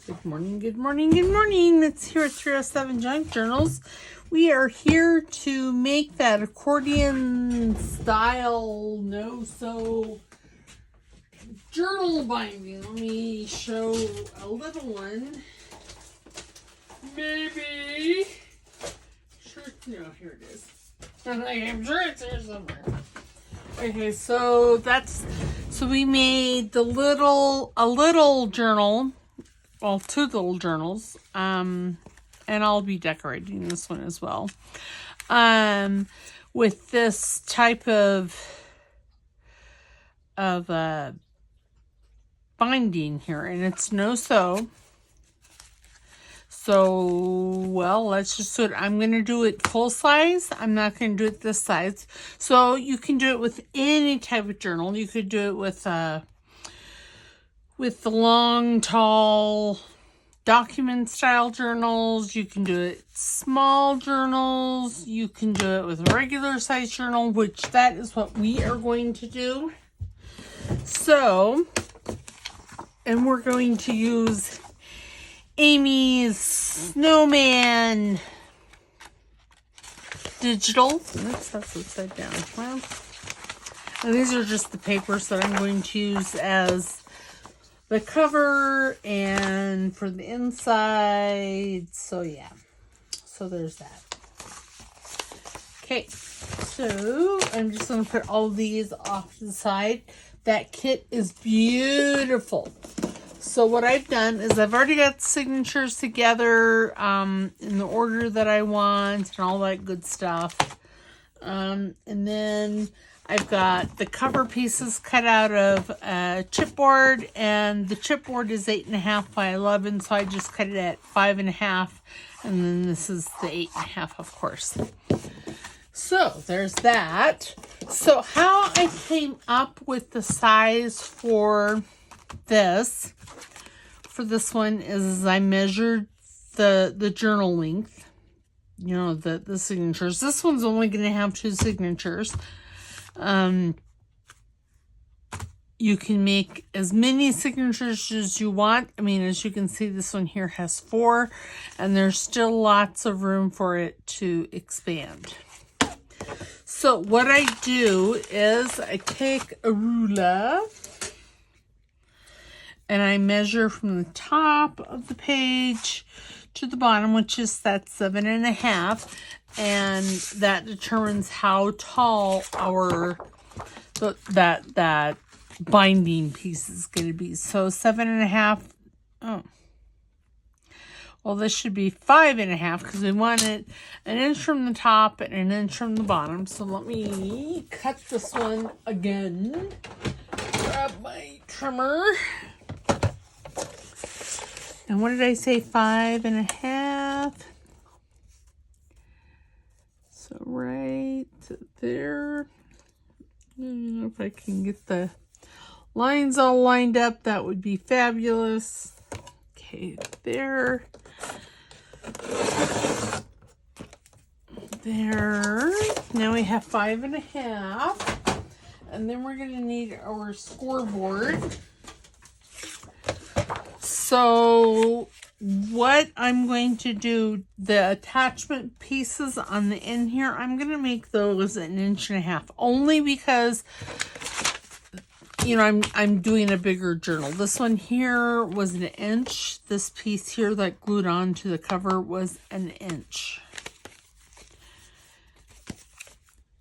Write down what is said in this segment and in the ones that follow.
Good morning, good morning, good morning. It's here at 307 Junk Journals. We are here to make that accordion style no-sew journal binding. Let me show a little one. Maybe. Sure, no, here it is. I'm sure it's here somewhere. Okay, so we made a little journal. Well, two little journals, and I'll be decorating this one as well, with this type of binding here, and it's no-sew. So, well, let's just do it. I'm going to do it full size. I'm not going to do it this size. So you can do it with any type of journal. You could do it with the long, tall document style journals. You can do it small journals. You can do it with a regular size journal, which that is what we are going to do. So, and we're going to use Amy's Snowman Digital. Oops, that's upside down. Well, and these are just the papers that I'm going to use as the cover and for the inside. So yeah, so there's that. Okay, so I'm just going to put all of these off to the side. That kit is beautiful. So what I've done is I've already got signatures together in the order that I want and all that good stuff. And then I've got the cover pieces cut out of chipboard, and the chipboard is 8.5 by 11, so I just cut it at 5.5, and then this is the 8.5, of course. So there's that. So how I came up with the size for this one is I measured the journal length, you know, the signatures. This one's only going to have 2 signatures. You can make as many signatures as you want. I mean, as you can see, this one here has 4, and there's still lots of room for it to expand. So what I do is I take a ruler and I measure from the top of the page to the bottom, which is that 7.5, and that determines how tall our that binding piece is going to be. So 7.5. Oh, well, this should be 5.5 because we want it 1 inch from the top and 1 inch from the bottom. So let me cut this one again. Grab my trimmer. And what did I say? 5.5. So right there. I don't know if I can get the lines all lined up. That would be fabulous. Okay, there. There. Now we have 5.5. And then we're going to need our scoreboard. So what I'm going to do, the attachment pieces on the end here, I'm going to make those 1.5 inches, only because, you know, I'm doing a bigger journal. This one here was 1 inch. This piece here that glued on to the cover was 1 inch.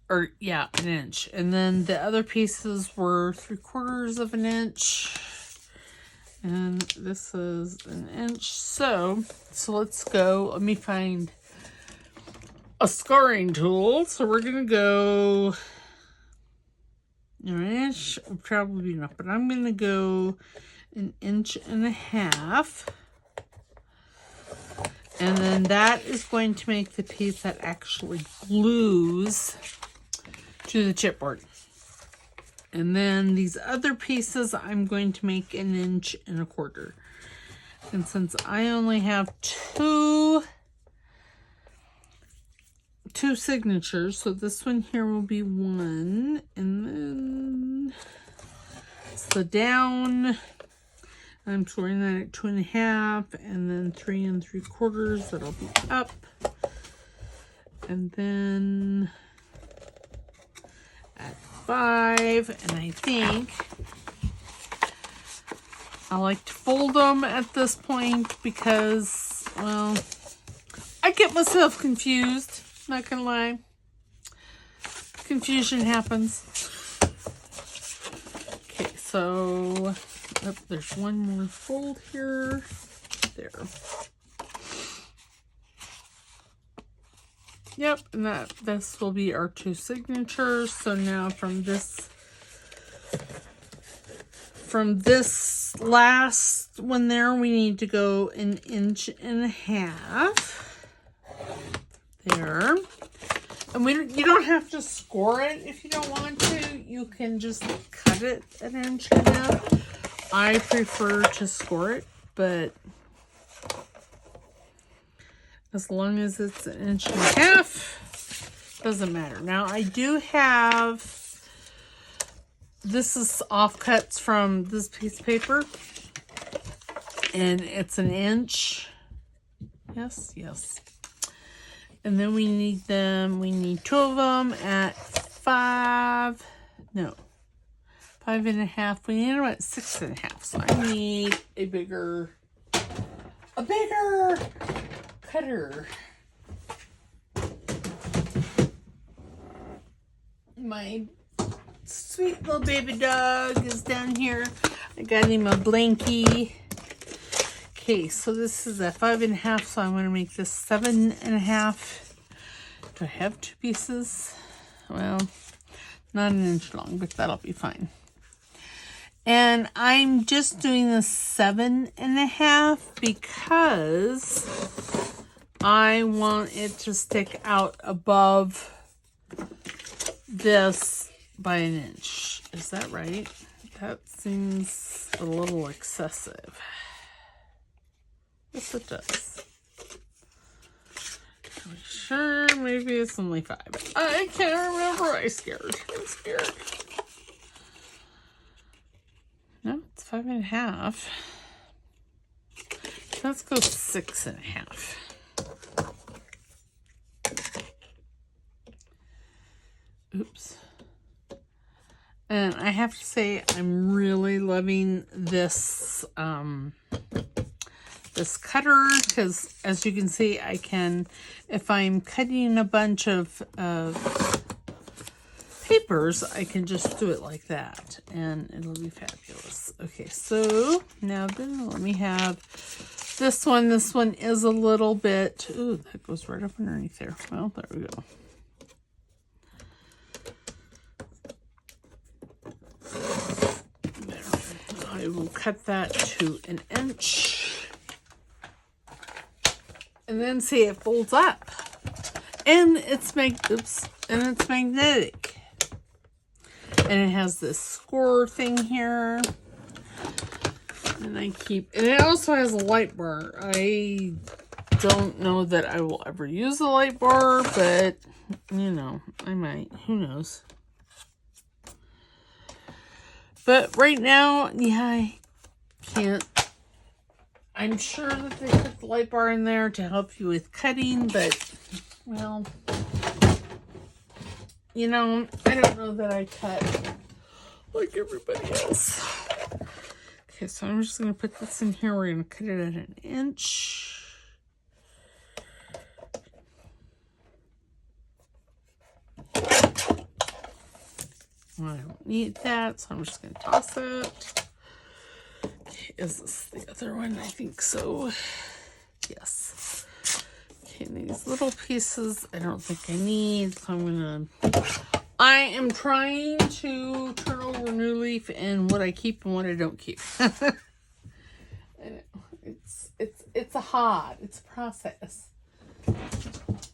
Or yeah, 1 inch. And then the other pieces were 3/4 of an inch. And this is 1 inch. So let's go. Let me find a scoring tool. So we're going to go 1 inch would probably be enough, but I'm going to go 1.5 inches. And then that is going to make the piece that actually glues to the chipboard. And then these other pieces, I'm going to make 1.25 inches. And since I only have two signatures, so this one here will be 1, and then so down I'm scoring that at 2.5, and then 3 3/4. That'll be up. And then at 5, and I think I like to fold them at this point because, well, I get myself confused. Not gonna lie. Confusion happens. Okay, so there's one more fold here. There. Yep, and this will be our 2 signatures. So now from this last one there, we need to go 1.5 inches. There. And you don't have to score it if you don't want to. You can just cut it 1.5 inches. I prefer to score it, but as long as it's 1.5 inches, doesn't matter. Now I do have, this is offcuts from this piece of paper, and it's 1 inch. Yes. And then we need 2 of them at 5, no, 5.5. We need them at 6.5. So I need a bigger cutter. My sweet little baby dog is down here. I got him a blankie. Okay, so this is at 5.5, so I'm going to make this 7.5. Do I have 2 pieces? Well, not 1 inch long, but that'll be fine. And I'm just doing the 7.5 because I want it to stick out above this by 1 inch. Is that right? That seems a little excessive. Yes, it does. Are we sure? Maybe it's only 5. I can't remember. I'm scared. No, it's 5.5. Let's go 6.5. Oops. And I have to say, I'm really loving this this cutter, because as you can see, I can, if I'm cutting a bunch of papers, I can just do it like that and it'll be fabulous. Okay, so now then let me have this one. This one is a little bit, ooh, that goes right up underneath there. Well, there we go. There. I will cut that to 1 inch. And then see, it folds up, and it's magnetic, and it has this score thing here, and and it also has a light bar. I don't know that I will ever use a light bar, but you know, I might. Who knows? But right now, yeah, I can't. I'm sure that they put the light bar in there to help you with cutting, but, well, you know, I don't know that I cut like everybody else. Okay, so I'm just going to put this in here. We're going to cut it at 1 inch. Well, I don't need that, so I'm just going to toss it. Is this the other one? I think so. Yes. Okay, these little pieces I don't think I need, so I am trying to turn over a new leaf in what I keep and what I don't keep. I know. It's a process.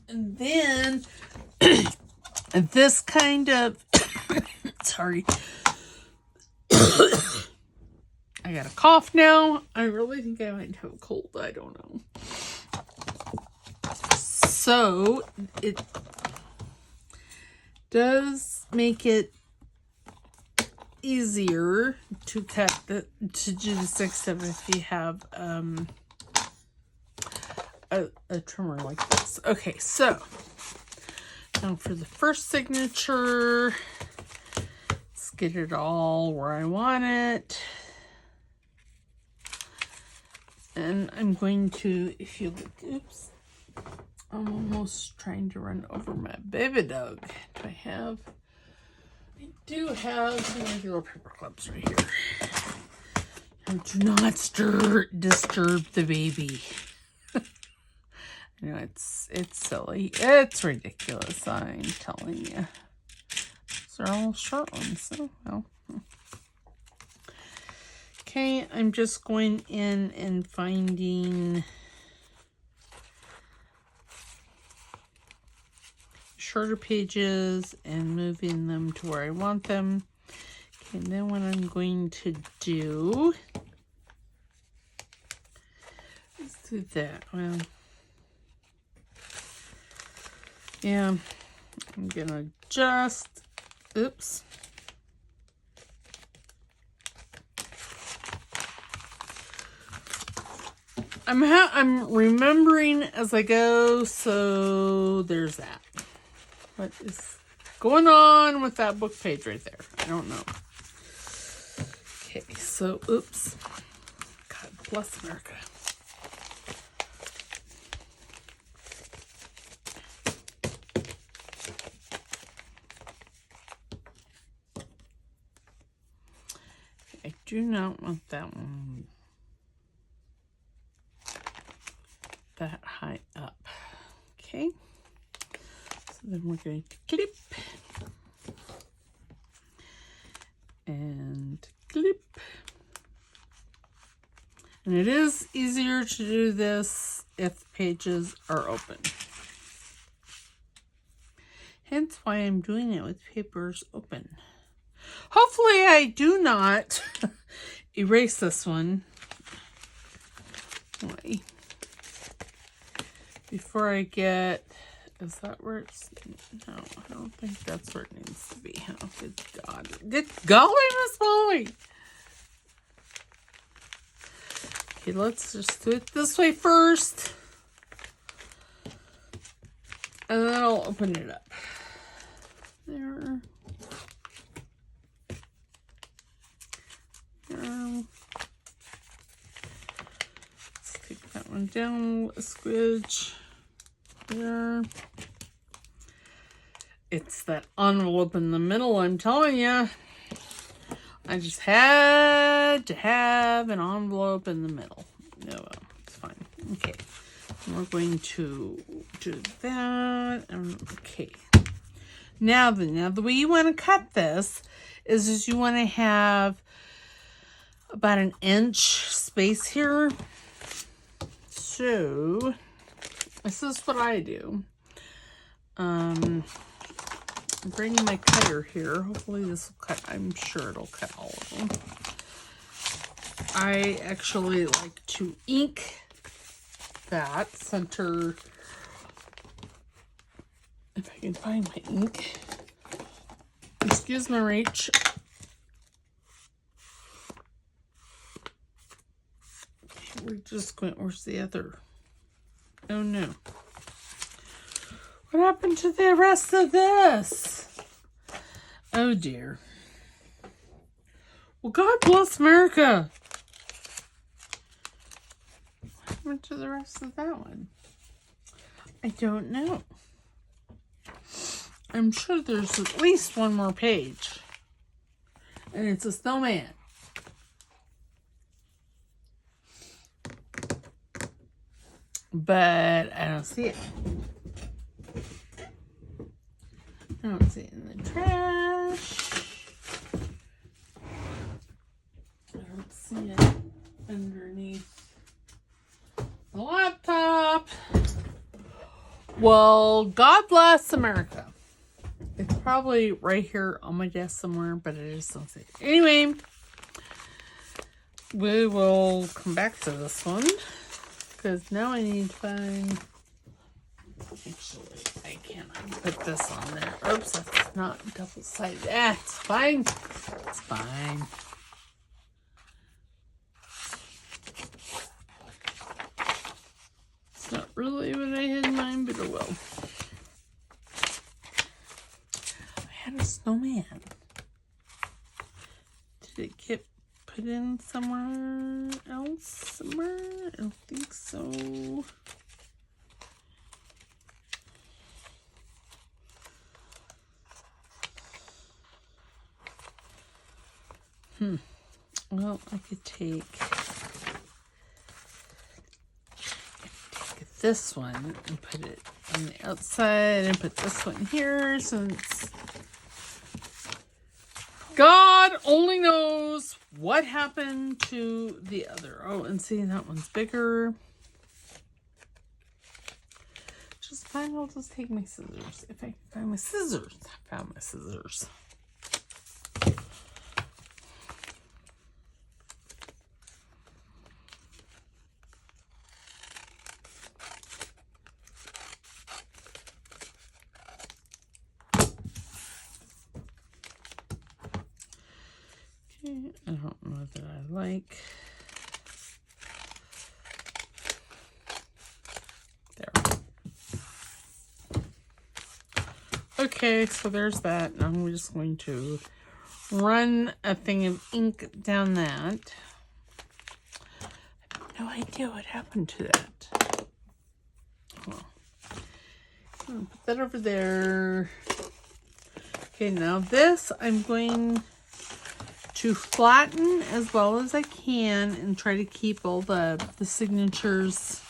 And then this kind of sorry. I got a cough now. I really think I might have a cold. I don't know. So it does make it easier to to do the 6 step if you have a trimmer like this. Okay, so now for the first signature, let's get it all where I want it. And I'm going to, if you look, oops, I'm almost trying to run over my baby dog. I do have some regular paper clips right here. Now, do not disturb the baby. You know, it's silly. It's ridiculous, I'm telling you. These are all short ones, so, well. Okay, I'm just going in and finding shorter pages and moving them to where I want them. Okay, and then what I'm going to do is do that. Well, yeah, I'm gonna just, oops. I'm remembering as I go, so there's that. What is going on with that book page right there? I don't know. Okay, so, oops. God bless America. I do not want that one that high up. Okay, so then we're going to clip and clip, and it is easier to do this if the pages are open, hence why I'm doing it with papers open. Hopefully I do not erase this one. Wait. Before I get, is that where it's, no, I don't think that's where it needs to be. Oh, good God. Good golly, Miss Molly. Okay, let's just do it this way first. And then I'll open it up. There. There. Take that one down a squidge. There. It's that envelope in the middle, I'm telling you. I just had to have an envelope in the middle. No, it's fine. Okay. And we're going to do that. Okay. Now the way you want to cut this is you want to have about an inch space here. So this is what I do. I'm bringing my cutter here. Hopefully this will cut. I'm sure it'll cut all of them. I actually like to ink that center. If I can find my ink. Excuse my reach. We're just going, where's the other? Oh no. What happened to the rest of this? Oh dear. Well, God bless America. What happened to the rest of that one? I don't know. I'm sure there's at least one more page. And it's a snowman. But I don't see it. I don't see it in the trash. I don't see it underneath the laptop. Well, God bless America. It's probably right here on my desk somewhere, but I just don't see it. Anyway, we will come back to this one because now I need to find Actually, I cannot put this on there. Oops, that's not double-sided. It's fine. It's fine. It's not really what I had in mind, but it will. I had a snowman. Did it get put in somewhere else? Somewhere? I don't think so. Well, I could take this one and put it on the outside and put this one here, since God only knows what happened to the other. Oh, and see, that one's bigger. Just fine, I'll just take my scissors. If I can find my scissors. I found my scissors. I don't know that I like. There. Okay, so there's that. Now I'm just going to run a thing of ink down that. I have no idea what happened to that. Well, I'm gonna put that over there. Okay, now this I'm going to flatten as well as I can and try to keep all the signatures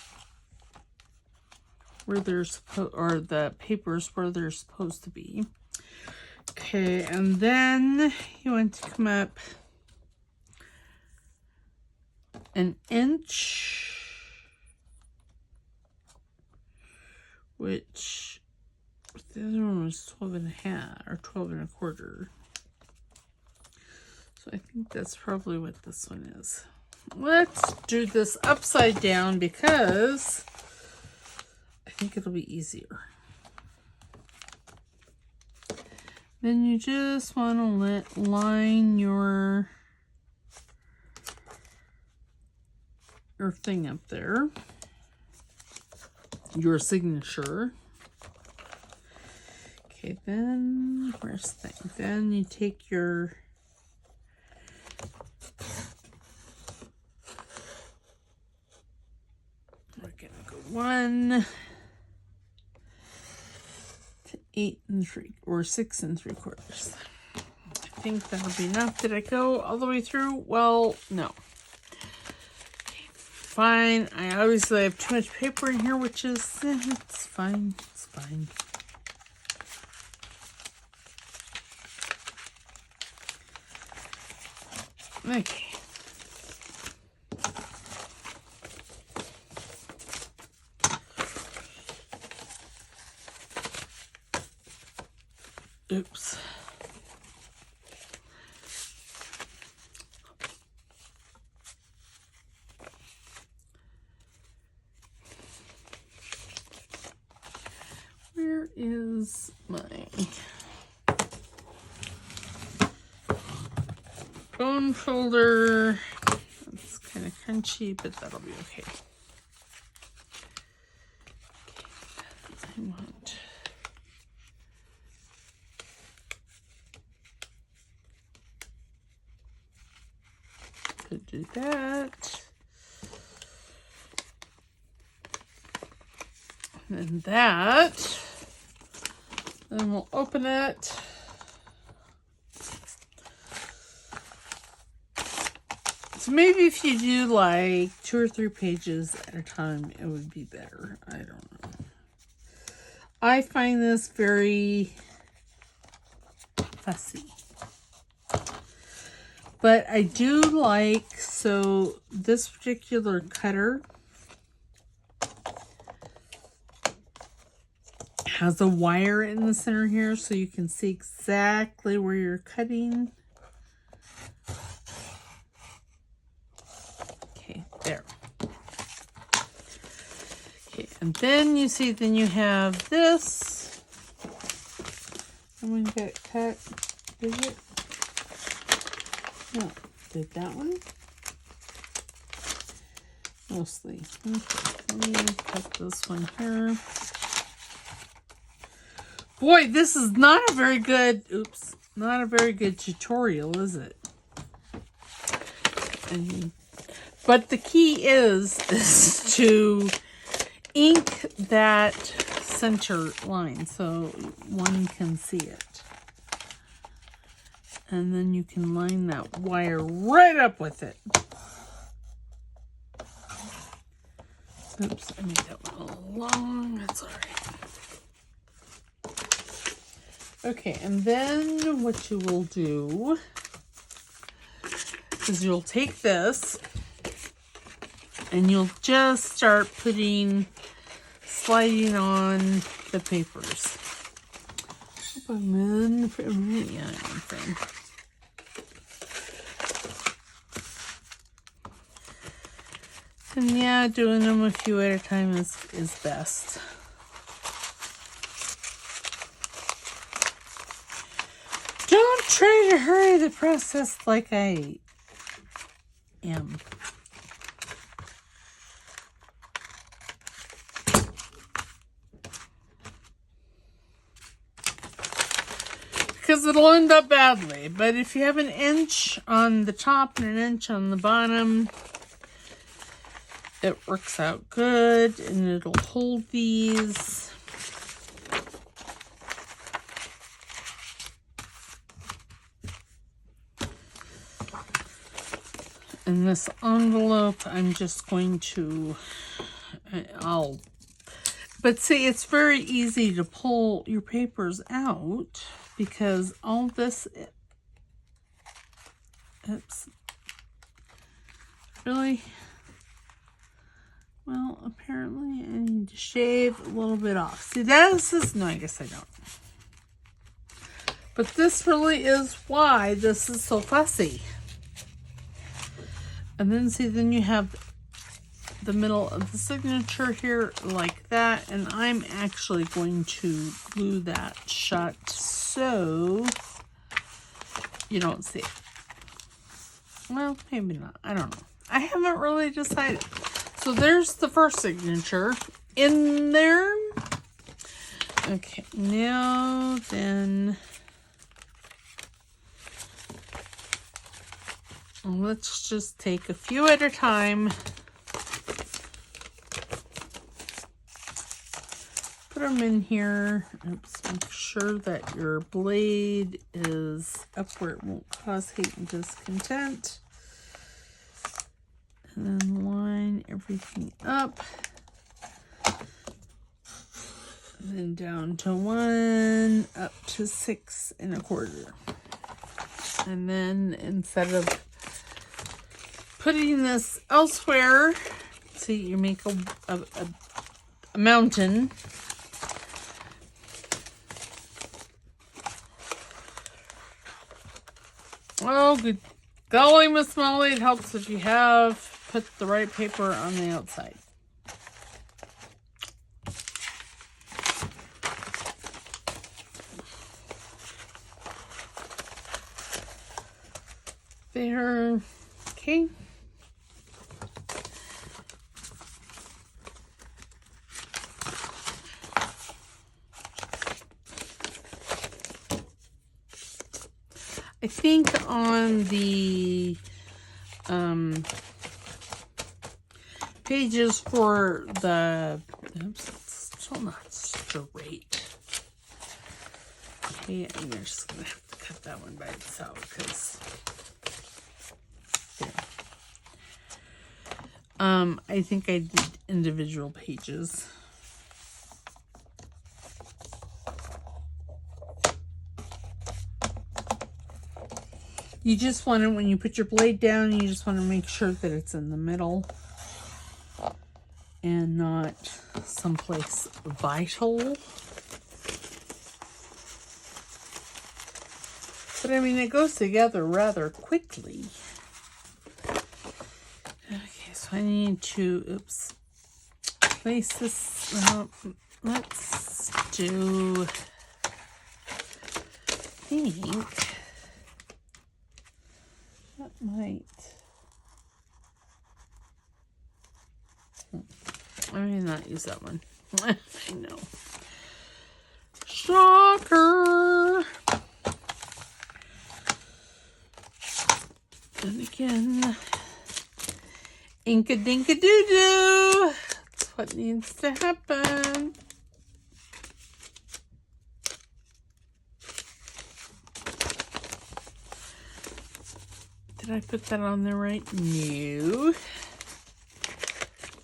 where they're supposed, or the papers where they're supposed to be. Okay, and then you want to come up an inch, which the other one was 12 and a half or 12 and a quarter. I think that's probably what this one is. Let's do this upside down because I think it'll be easier. Then you just want to line your thing up there, your signature. Okay, then where's the thing? Then you take your we're gonna go 1 to 8 3 or 6 3/4. I think that'll be enough. Did I go all the way through? Well, no. Okay, fine. I obviously have too much paper in here, which is it's fine. It's fine. Okay. Oops. Where is my bone folder? It's kind of crunchy, but that'll be okay. Okay, I want to do that. And that. Then we'll open it. So maybe if you do like 2 or 3 pages at a time, it would be better. I don't know. I find this very fussy. But I do like, so this particular cutter has a wire in the center here, so you can see exactly where you're cutting. Okay, there. Okay, and then you see, then you have this. I'm going to get cut. Did it? No, did that one? Mostly. Okay, let me cut this one here. Boy, this is not a very good, not a very good tutorial, is it? But the key is to ink that center line so one can see it. And then you can line that wire right up with it. Oops, I made that one a little long. That's all right. Okay, and then what you will do is you'll take this and you'll just start sliding on the papers. And yeah, doing them a few at a time is best. Don't try to hurry the process like I am. Because it'll end up badly. But if you have an inch on the top and an inch on the bottom, it works out good and it'll hold these. In this envelope, I'm just going to, but see, it's very easy to pull your papers out because all this, oops, really, well, apparently I need to shave a little bit off. See, no, I guess I don't. But this really is why this is so fussy. And then see, then you have the middle of the signature here like that. And I'm actually going to glue that shut so you don't see it. Well, maybe not. I don't know. I haven't really decided. So there's the first signature in there. Okay, now then let's just take a few at a time. Put them in here. Oops, make sure that your blade is up where it won't cause hate and discontent. And then line everything up. And then down to 1, up to 6 1/4. And then instead of putting this elsewhere, see, you make a mountain. Oh, good golly, Miss Molly, it helps if you have put the right paper on the outside. There, okay. I think on the pages for the, oops, it's still not straight. Okay, I'm just gonna have to cut that one by itself because I think I did individual pages. You just want to, when you put your blade down, you just want to make sure that it's in the middle and not someplace vital. But I mean, it goes together rather quickly. Okay, so I need to, oops, place this. Let's do, I think that might. I may not use that one. I know. Shocker. And again, Inka-dinka-doo-doo. That's what needs to happen. Did I put that on there right? No.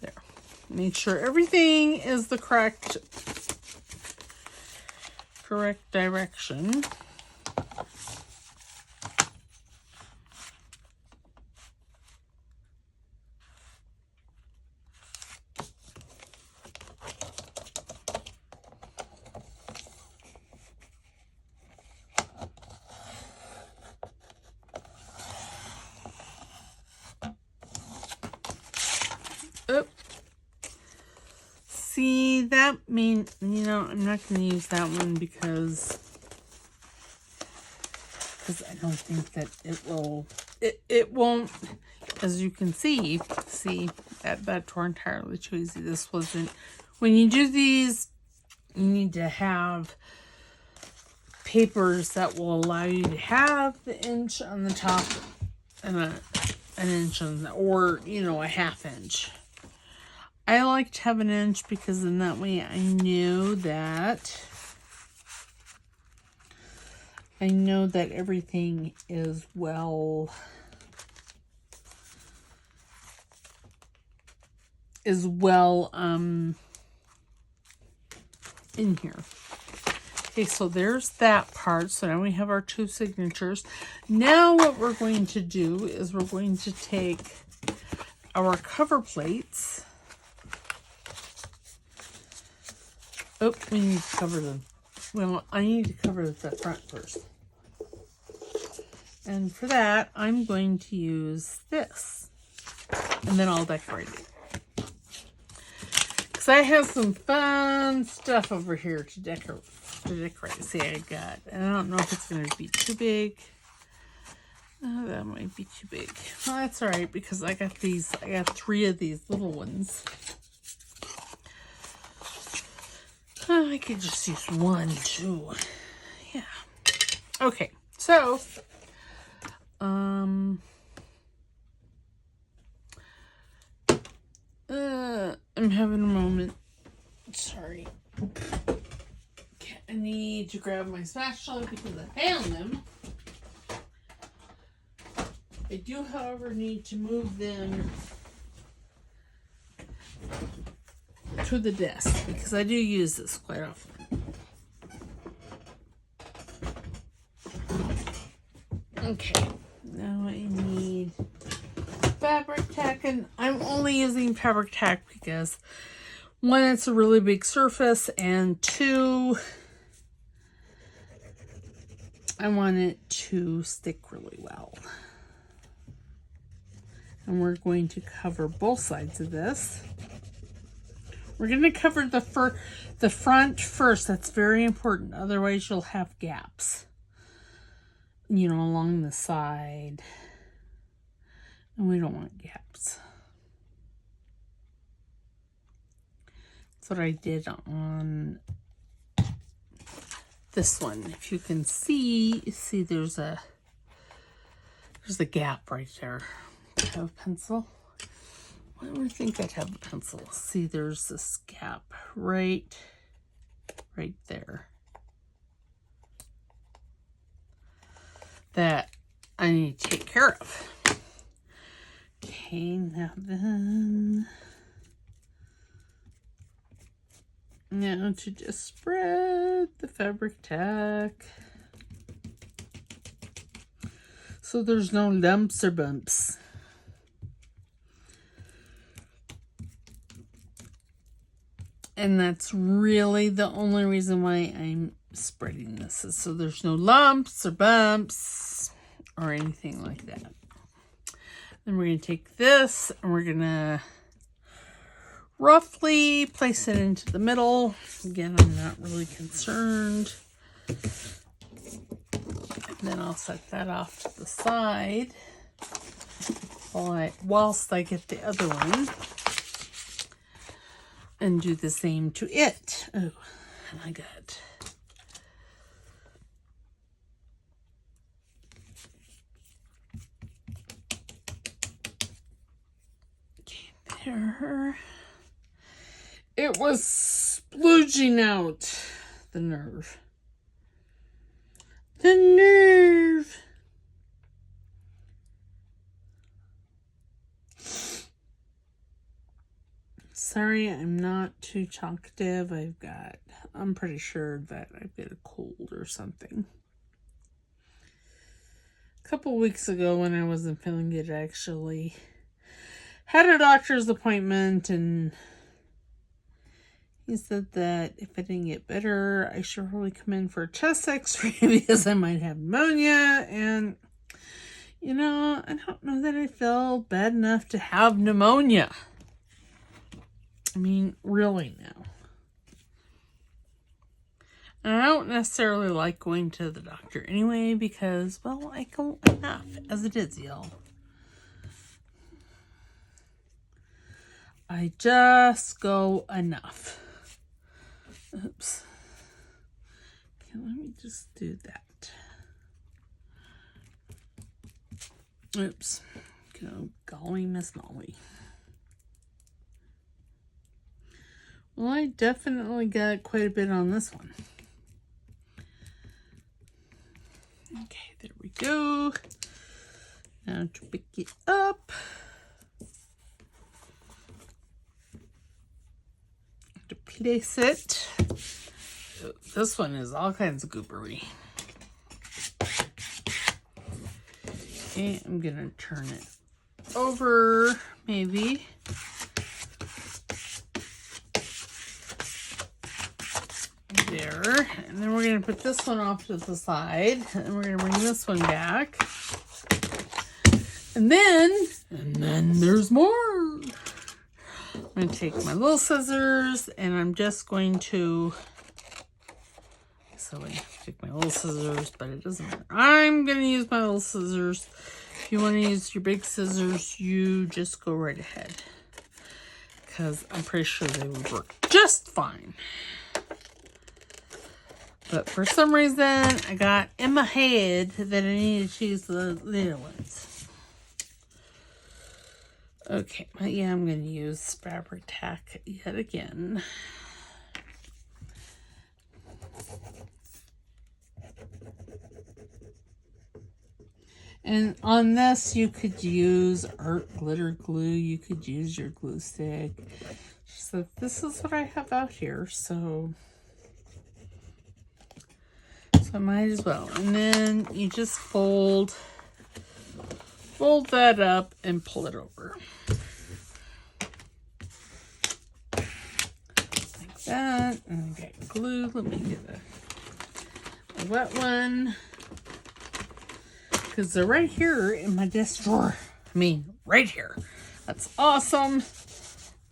There. Make sure everything is the correct direction. Oh. See, that I'm not going to use that one because I don't think that it won't, as you can see, that tore entirely too easy. This wasn't, when you do these, you need to have papers that will allow you to have the inch on the top and an inch on the, or, a half inch. I like to have an inch because in that way I know that everything is well in here. Okay, so there's that part. So now we have our two signatures. Now what we're going to do is we're going to take our cover plates. Oh, we need to cover them. Well, I need to cover the front first. And for that, I'm going to use this. And then I'll decorate it. Because I have some fun stuff over here to decorate. See, I don't know if it's going to be too big. Oh, that might be too big. Well, that's all right because I got 3 of these little ones. I could just use 1, 2. Yeah. Okay. So, I'm having a moment. Sorry. Okay, I need to grab my spatula because I found them. I do, however, need to move them to the desk because I do use this quite often. Okay, now I need fabric tack, and I'm only using fabric tack because 1, it's a really big surface, and 2, I want it to stick really well. And we're going to cover both sides of this. We're going to cover the front first. That's very important. Otherwise, you'll have gaps, along the side. And we don't want gaps. That's what I did on this one. If you can see there's a gap right there. I have a pencil. I don't think I'd have a pencil. See, there's this gap right there that I need to take care of. Okay, now to just spread the fabric tack so there's no lumps or bumps. And that's really the only reason why I'm spreading this, is so there's no lumps or bumps or anything like that. Then we're going to take this and we're going to roughly place it into the middle. Again, I'm not really concerned. And then I'll set that off to the side whilst I get the other one and do the same to it. Oh my God. Okay, there. It was splooging out the nerve. The nerve. Sorry, I'm not too talkative. I'm pretty sure that I've got a cold or something. A couple weeks ago when I wasn't feeling good, I actually had a doctor's appointment, and he said that if I didn't get better, I should probably come in for a chest x-ray because I might have pneumonia. And, you know, I don't know that I feel bad enough to have pneumonia. I mean, really now. And I don't necessarily like going to the doctor anyway because, well, I go enough as it is, y'all. I just go enough. Oops. Okay, let me just do that. Oops. Go, golly, Miss Molly. Well, I definitely got quite a bit on this one. Okay, there we go. Now to pick it up. To place it. This one is all kinds of goobery. Okay, I'm going to turn it over, maybe. There, and then we're going to put this one off to the side, and we're going to bring this one back, and then there's more. I'm going to take my little scissors, and I'm just going to, so I take my little scissors, but it doesn't matter. I'm going to use my little scissors. If you want to use your big scissors, you just go right ahead, because I'm pretty sure they would work just fine. But for some reason, I got in my head that I needed to use the little ones. Okay, yeah, I'm going to use fabric tack yet again. And on this, you could use art glitter glue. You could use your glue stick. So this is what I have out here, so I might as well. And then you just fold that up and pull it over. Like that. And I got glue. Let me get a wet one. Because they're right here in my desk drawer. I mean, right here. That's awesome.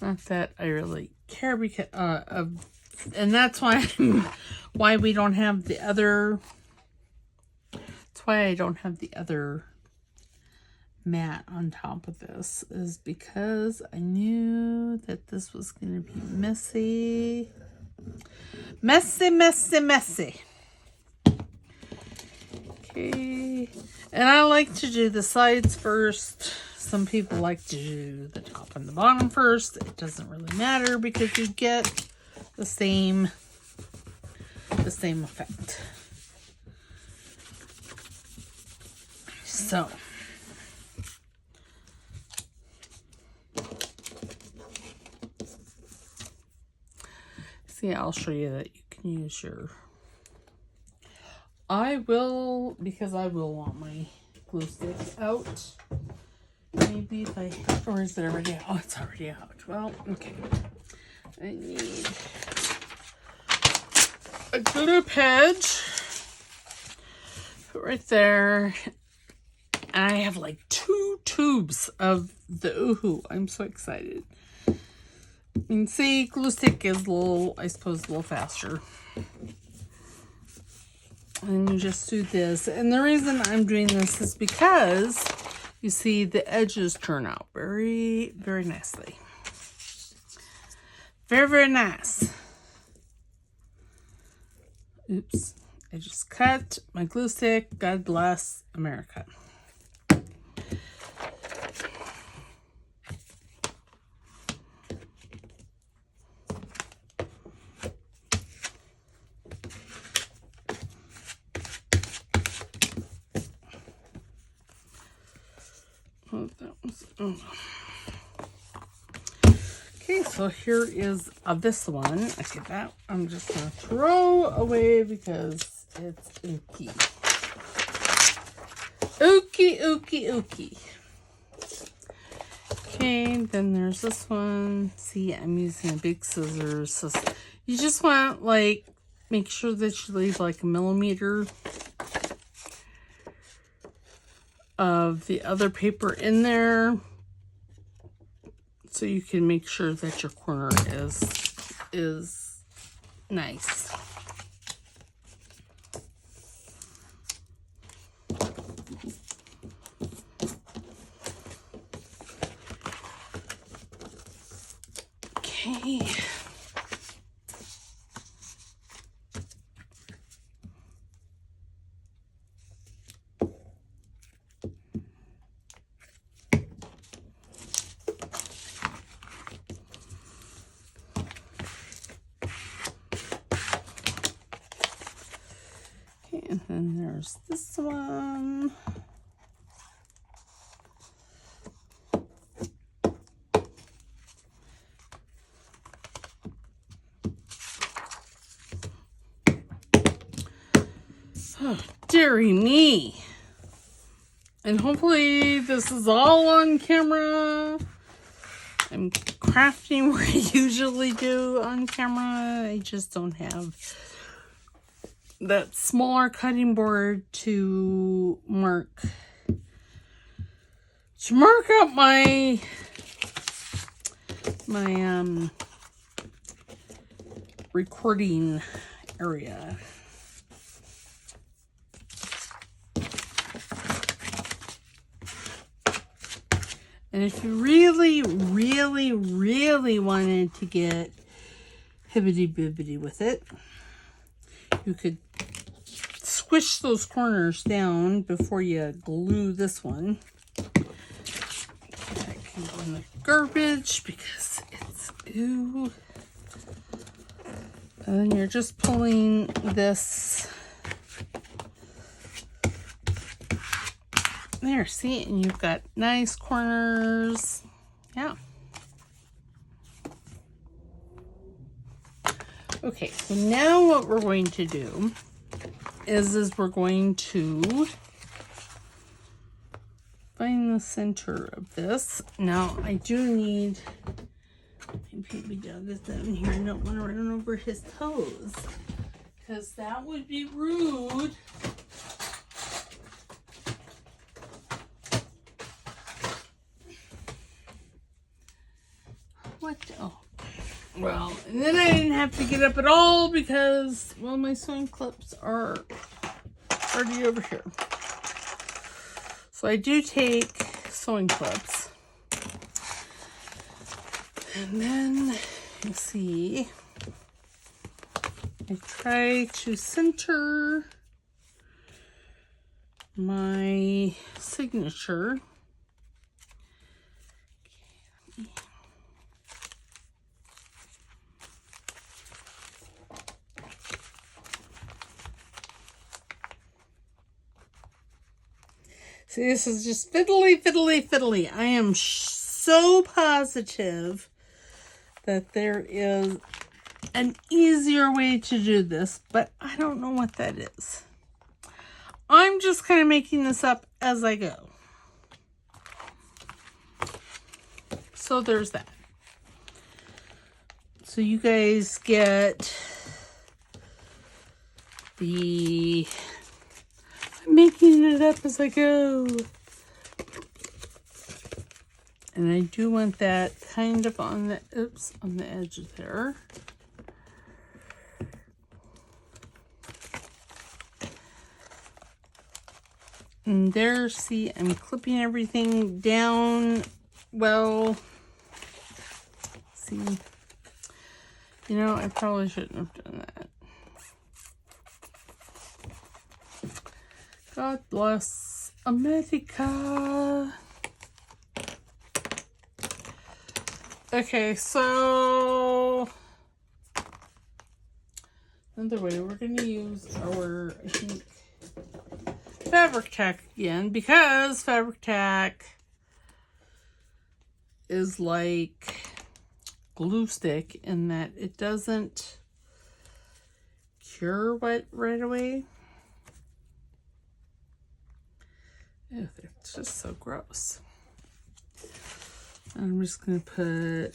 Not that I really care because and that's why we don't have the other. That's why I don't have the other mat on top of this, is because I knew that this was going to be messy. Messy. Okay. And I like to do the sides first. Some people like to do the top and the bottom first. It doesn't really matter because you get the same effect. So see, I'll show you that you can use your, because I will want my glue stick out. Maybe if I, or is it already out? Oh, it's already out. Well, okay. I need a glue pedge. Put right there. And I have like 2 tubes of the Oohoo. I'm so excited. And see, glue stick is a little, I suppose, a little faster. And you just do this. And the reason I'm doing this is because you see the edges turn out very, very nicely. Very, very nice. Oops. I just cut my glue stick. God bless America. Oh, that was, oh. Okay, so here is this one. Okay, that I'm just going to throw away because it's ooky. Ooky, ooky, ooky. Okay, then there's this one. See, I'm using a big scissors. So you just want, like, make sure that you leave like 1 millimeter of the other paper in there, so you can make sure that your corner is nice. Okay. And then there's this one. Oh, dearie me. And hopefully this is all on camera. I'm crafting where I usually do on camera. I just don't have that smaller cutting board to mark out my recording area. And if you really, really, really wanted to get hibbity-bibbity with it, you could squish those corners down before you glue this one. That can go in the garbage because it's ooh. And then you're just pulling this. There, see, and you've got nice corners. Yeah. Okay, so now what we're going to do is we're going to find the center of this. Now, I do need my baby dog is down here. I don't want to run over his toes because that would be rude. What? Oh. Well, and then I didn't have to get up at all because, well, my sewing clips are already over here. So I do take sewing clips. And then, you see, I try to center my signature. See, this is just fiddly, fiddly, fiddly. I am so positive that there is an easier way to do this, but I don't know what that is. I'm just kind of making this up as I go. So there's that. So you guys get the... I'm making it up as I go. And I do want that kind of on the, oops, on the edge there. And there, see, I'm clipping everything down. Well, see, you know, I probably shouldn't have done that. God bless America. Okay, so another way, we're going to use our, I think, fabric tack again, because fabric tack is like glue stick in that it doesn't cure wet right away. Ew, it's just so gross. I'm just going to put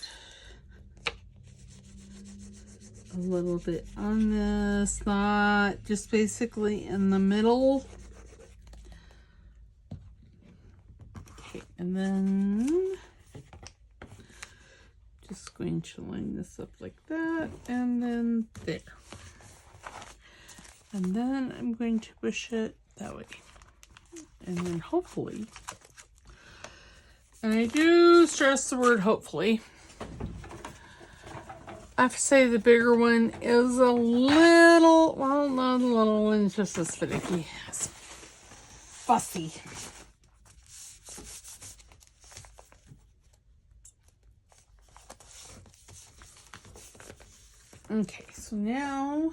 a little bit on this, not just basically in the middle. Okay, and then just going to line this up like that, and then there. And then I'm going to push it that way. And then hopefully, and I do stress the word hopefully, I have to say the bigger one is a little, well, not a little, it's just as finicky. It's fussy. Okay, so now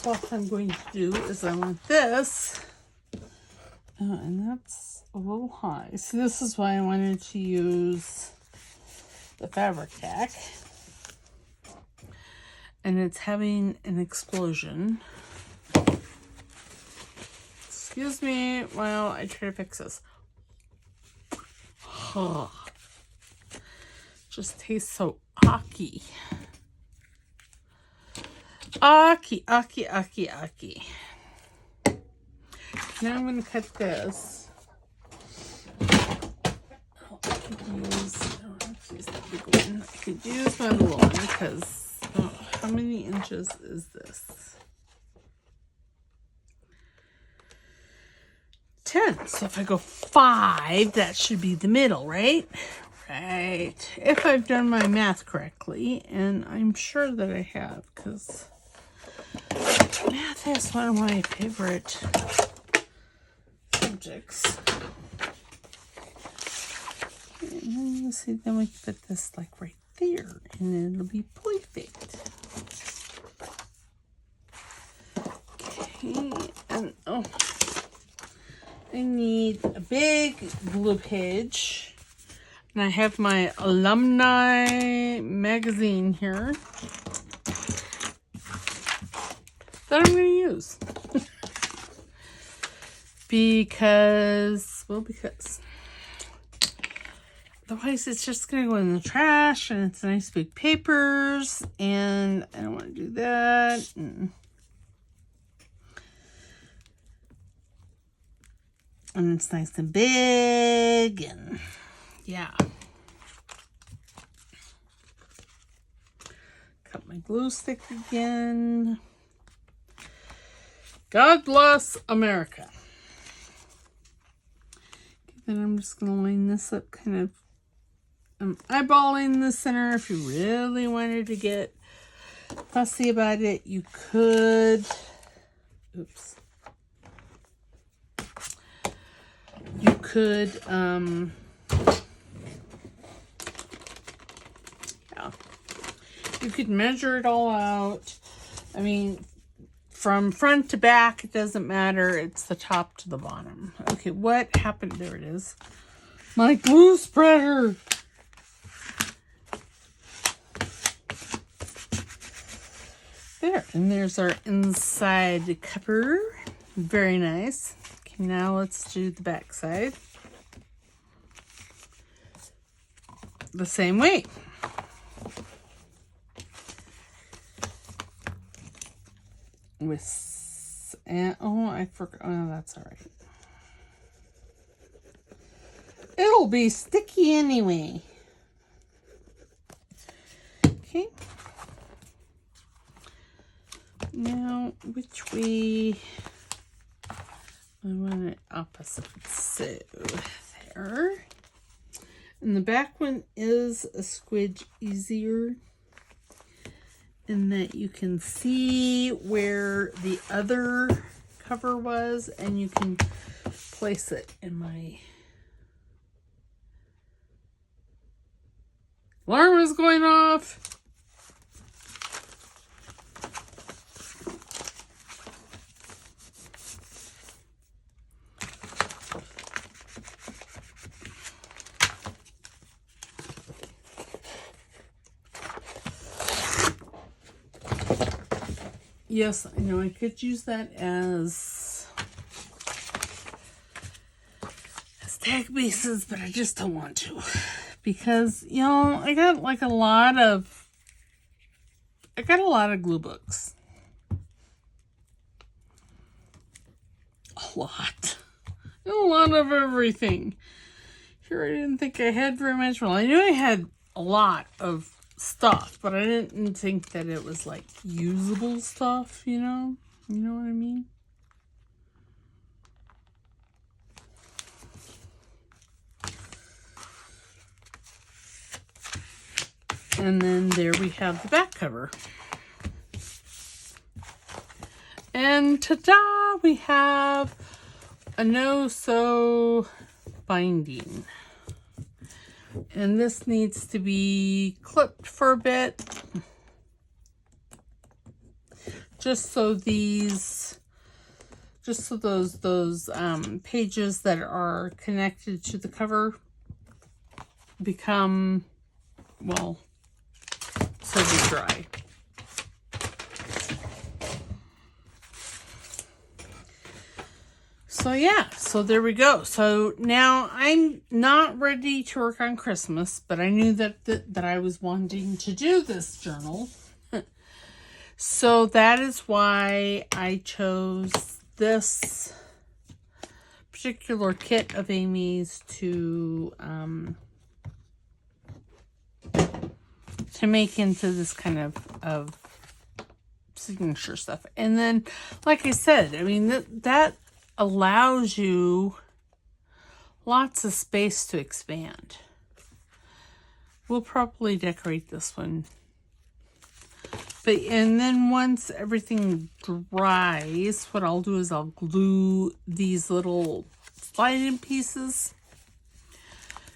what I'm going to do is I want this, and that's a little high. So this is why I wanted to use the fabric tack. And it's having an explosion. Excuse me while I try to fix this. Oh, just tastes so aki. Aki, aki, aki, aki. Now I'm going to cut this. Oh, I could use, I don't have to use that big one. I could use my little one because, oh, how many inches is this? 10. So if I go 5, that should be the middle, right? Right. If I've done my math correctly, and I'm sure that I have, because math is one of my favorite subjects. And then you see, then we can put this like right there, and it'll be perfect. Okay, and oh, I need a big glue page, and I have my alumni magazine here that I'm going to use. because otherwise it's just going to go in the trash, and it's nice big papers, and I don't want to do that. And it's nice and big, and yeah. Cut my glue stick again. God bless America. Okay, then I'm just going to line this up kind of. I'm eyeballing the center. If you really wanted to get fussy about it, you could. Oops. You could, yeah. You could measure it all out. I mean, from front to back, it doesn't matter. It's the top to the bottom. Okay, what happened? There it is. My glue spreader. There, and there's our inside cover. Very nice. Okay, now let's do the back side. The same way. And oh, I forgot. Oh, that's all right. It'll will be sticky anyway. Okay. Now, which way? I want it opposite. So, there. And the back one is a squidge easier in that you can see where the other cover was, and you can place it in my... Alarm is going off. Yes, I know I could use that as tag pieces, but I just don't want to. Because, you know, I got like a lot of glue books. A lot of everything. Here I didn't think I had very much. Well, I knew I had a lot of stuff, but I didn't think that it was like usable stuff, you know? You know what I mean? And then there we have the back cover. And ta-da! We have a no-sew binding. And this needs to be clipped for a bit. Just so those pages that are connected to the cover become, well, so dry. So yeah, so there we go. So now I'm not ready to work on Christmas, but I knew that I was wanting to do this journal. So that is why I chose this particular kit of Amy's to make into this kind of signature stuff. And then, like I said, I mean, that allows you lots of space to expand. We'll probably decorate this one. And then once everything dries, what I'll do is I'll glue these little sliding pieces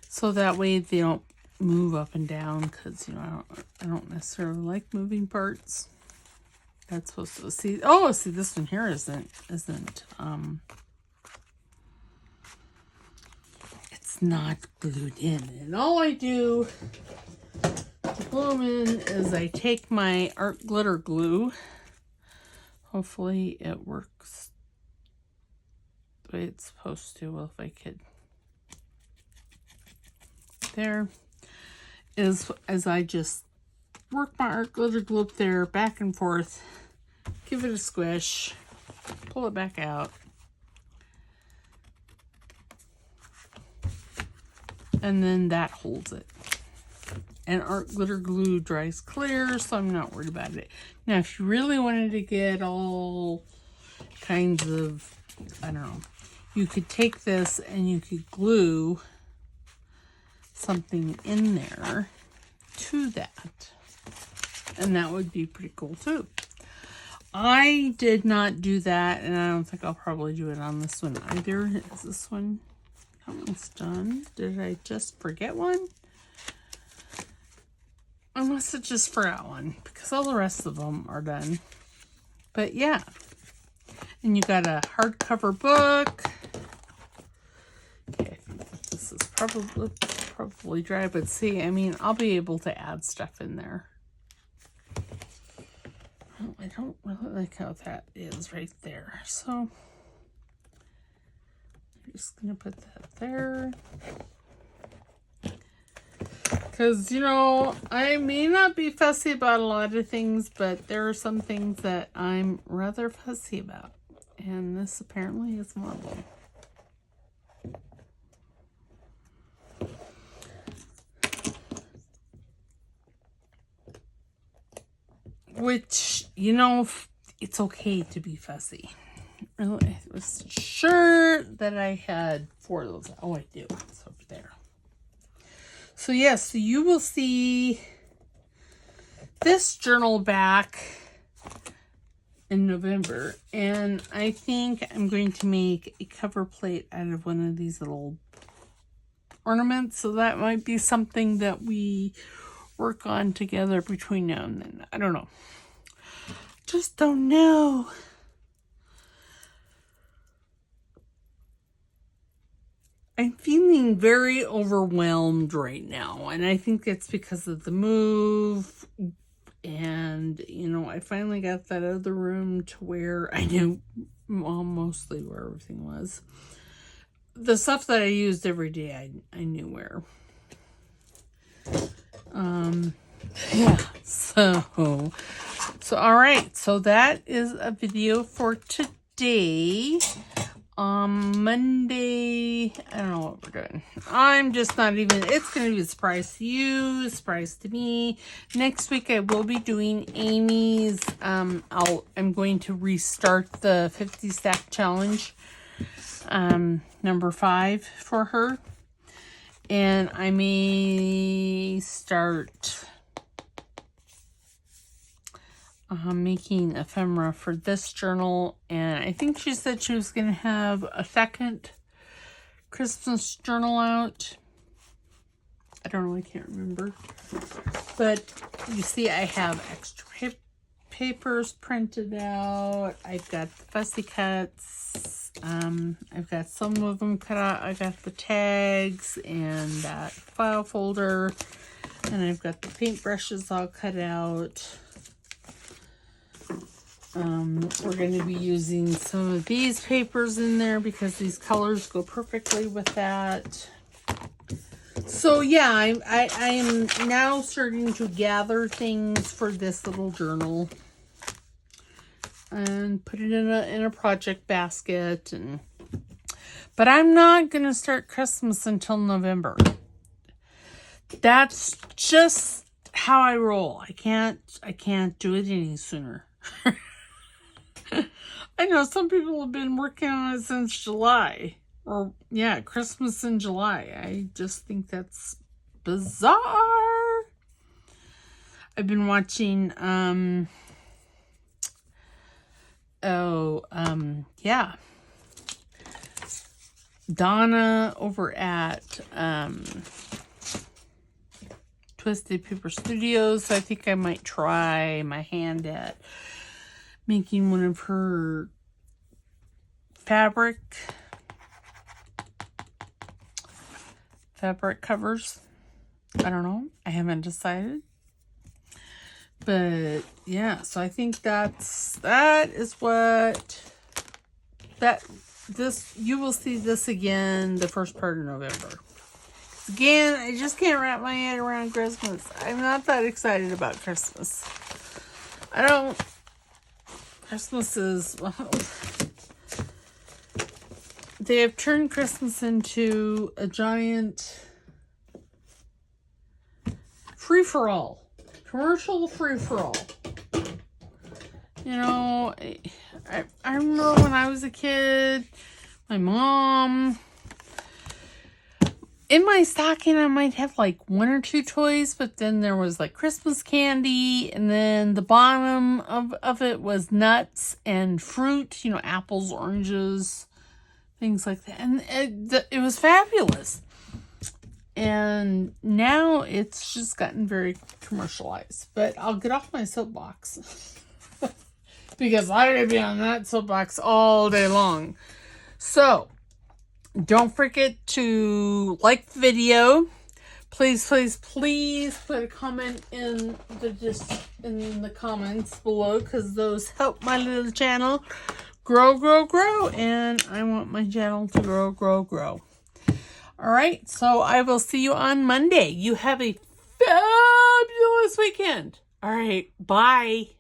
so that way they don't move up and down, because, you know, I don't necessarily like moving parts. That's supposed to see. Oh, see, this one here isn't it's not glued in. And all I do to glue them in is I take my art glitter glue. Hopefully it works the way it's supposed to. Well, if I could. There is, as I just work my art glitter glue up there, back and forth, give it a squish, pull it back out, and then that holds it. And art glitter glue dries clear, so I'm not worried about it. Now, if you really wanted to get all kinds of, I don't know, you could take this and you could glue something in there to that. And that would be pretty cool too. I did not do that, and I don't think I'll probably do it on this one either. Is this one? That one's done. Did I just forget one? I must have just forgot one, because all the rest of them are done. But yeah. And you got a hardcover book. Okay, I think this is probably dry, but see, I mean, I'll be able to add stuff in there. Oh, I don't really like how that is right there. So I'm just going to put that there. Because, you know, I may not be fussy about a lot of things, but there are some things that I'm rather fussy about. And this apparently is one of them. which, you know, it's okay to be fussy. Really, I was sure that I had 4 of those. Oh, I do. It's over there. So yes, so you will see this journal back in November, and I think I'm going to make a cover plate out of one of these little ornaments, so that might be something that we work on together between now and then. I don't know. Just don't know. I'm feeling very overwhelmed right now, and I think it's because of the move. And, you know, I finally got that other room to where I knew, well, mostly where everything was. The stuff that I used every day, I knew where. Yeah, so all right. So that is a video for today. Monday, I don't know what we're doing. I'm just not even, it's going to be a surprise to you, surprise to me. Next week I will be doing Amy's, I'm going to restart the 50 stack challenge, number 5 for her. And I may start making ephemera for this journal, and I think she said she was going to have a second Christmas journal out. I don't know, I can't remember. But you see, I have extra papers printed out. I've got the fussy cuts. I've got some of them cut out. I got the tags and that file folder, and I've got the paintbrushes all cut out. We're going to be using some of these papers in there because these colors go perfectly with that. So yeah, I am now starting to gather things for this little journal and put it in a project basket. But I'm not going to start Christmas until November. That's just how I roll. I can't do it any sooner. I know some people have been working on it since July. Or, yeah, Christmas in July. I just think that's bizarre. I've been watching, yeah. Donna over at, Twisted Paper Studios. I think I might try my hand at making one of her fabric covers. I don't know. I haven't decided. But yeah, so I think that is what you will see this again the first part of November. Again, I just can't wrap my head around Christmas. I'm not that excited about Christmas. Christmas is, well, they have turned Christmas into a giant free-for-all. Commercial free-for-all. You know, I remember when I was a kid, my mom, in my stocking, I might have like 1 or 2 toys, but then there was like Christmas candy, and then the bottom of it was nuts and fruit, you know, apples, oranges, things like that. And it was fabulous. And now it's just gotten very commercialized. But I'll get off my soapbox because I could be on that soapbox all day long. So, don't forget to like the video. Please, please, please put a comment in the comments below, because those help my little channel grow, and I want my channel to grow. All right, so I will see you on Monday. You have a fabulous weekend. All right, bye.